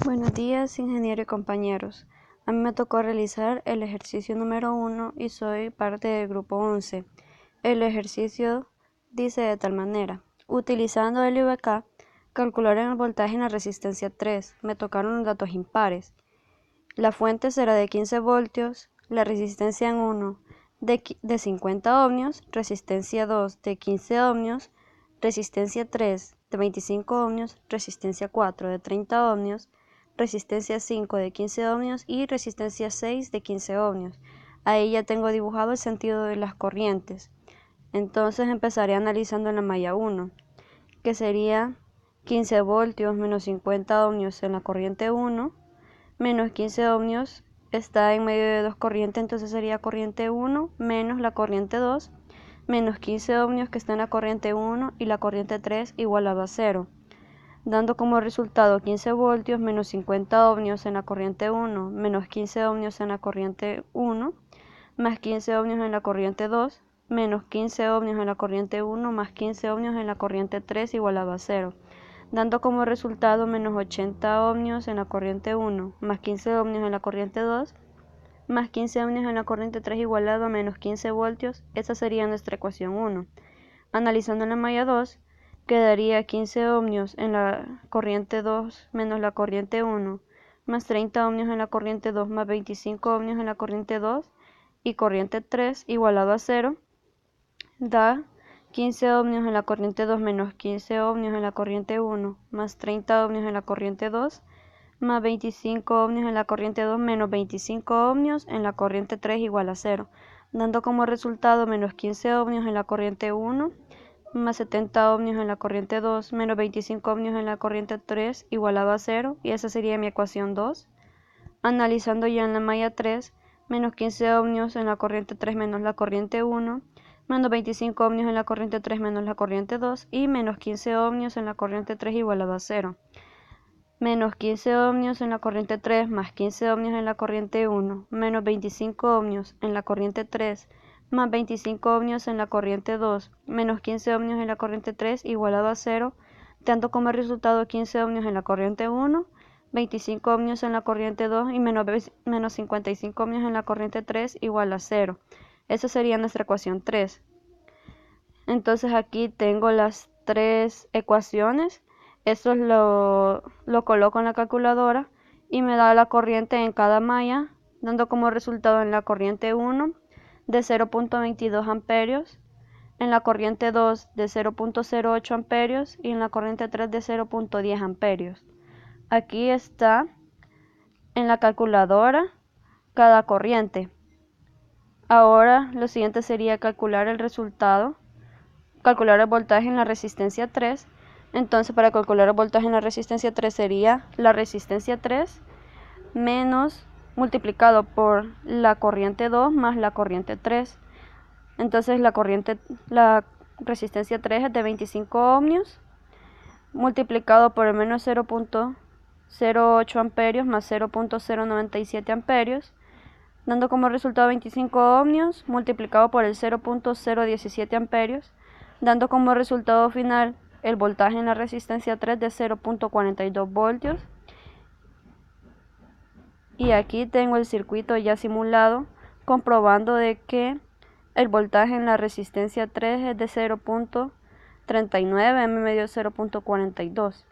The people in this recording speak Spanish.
Buenos días, ingeniero y compañeros. A mí me tocó realizar el ejercicio número 1 y soy parte del grupo 11. El ejercicio dice de tal manera: utilizando el IVK, calcular el voltaje en la resistencia 3. Me tocaron los datos impares. La fuente será de 15 voltios, la resistencia en 1 de 50 ohmios, resistencia 2 de 15 ohmios, resistencia 3 de 25 ohmios, resistencia 4 de 30 ohmios, resistencia 5 de 15 ohmios y resistencia 6 de 15 ohmios. Ahí ya tengo dibujado el sentido de las corrientes. Entonces empezaré analizando en la malla 1, que sería 15 voltios menos 50 ohmios en la corriente 1, menos 15 ohmios está en medio de dos corrientes, entonces sería corriente 1 menos la corriente 2, menos 15 ohmios que está en la corriente 1 y la corriente 3 igualado a 0, dando como resultado 15 voltios menos 50 ohmios en la corriente 1, menos 15 ohmios en la corriente 1, más 15 ohmios en la corriente 2, menos 15 ohmios en la corriente 1, más 15 ohmios en la corriente 3 igualado a 0, dando como resultado menos 80 ohmios en la corriente 1, más 15 ohmios en la corriente 2, más 15 ohmios en la corriente 3 igualado a menos 15 voltios. Esa sería nuestra ecuación 1. Analizando en la malla 2, quedaría 15 ohmios en la corriente 2 menos la corriente 1, más 30 ohmios en la corriente 2, más 25 ohmios en la corriente 2 y corriente 3 igualado a 0, da 15 ohmios en la corriente 2 menos 15 ohmios en la corriente 1, más 30 ohmios en la corriente 2, más 25 ohmios en la corriente 2 menos 25 ohmios en la corriente 3 igual a 0, dando como resultado menos 15 ohmios en la corriente 1, más 70 ohmios en la corriente 2, menos 25 ohmios en la corriente 3 igualado a 0, y esa sería mi ecuación 2. Analizando ya en la malla 3, menos 15 ohmios en la corriente 3 menos la corriente 1, menos 25 ohmios en la corriente 3 menos la corriente 2 y menos 15 ohmios en la corriente 3 igualado a 0. Menos 15 ohmios en la corriente 3 más 15 ohmios en la corriente 1, menos 25 ohmios en la corriente 3 más 25 ohmios en la corriente 2, menos 15 ohmios en la corriente 3 igualado a 0, dando como resultado 15 ohmios en la corriente 1, 25 ohmios en la corriente 2 y menos 55 ohmios en la corriente 3 igual a 0. Esa sería nuestra ecuación 3. Entonces aquí tengo las tres ecuaciones. Esto lo coloco en la calculadora y me da la corriente en cada malla, dando como resultado en la corriente 1 de 0.22 amperios, en la corriente 2 de 0.08 amperios y en la corriente 3 de 0.10 amperios. Aquí está en la calculadora cada corriente. Ahora lo siguiente sería calcular el resultado, calcular el voltaje en la resistencia 3. Entonces, para calcular el voltaje en la resistencia 3 sería la resistencia 3 menos multiplicado por la corriente 2 más la corriente 3. Entonces la resistencia 3 es de 25 ohmios multiplicado por el menos 0.08 amperios más 0.097 amperios, dando como resultado 25 ohmios multiplicado por el 0.017 amperios, dando como resultado final el voltaje en la resistencia 3 de 0.42 voltios. Y aquí tengo el circuito ya simulado, comprobando de que el voltaje en la resistencia 3 es de 0.39, M me dio 0.42.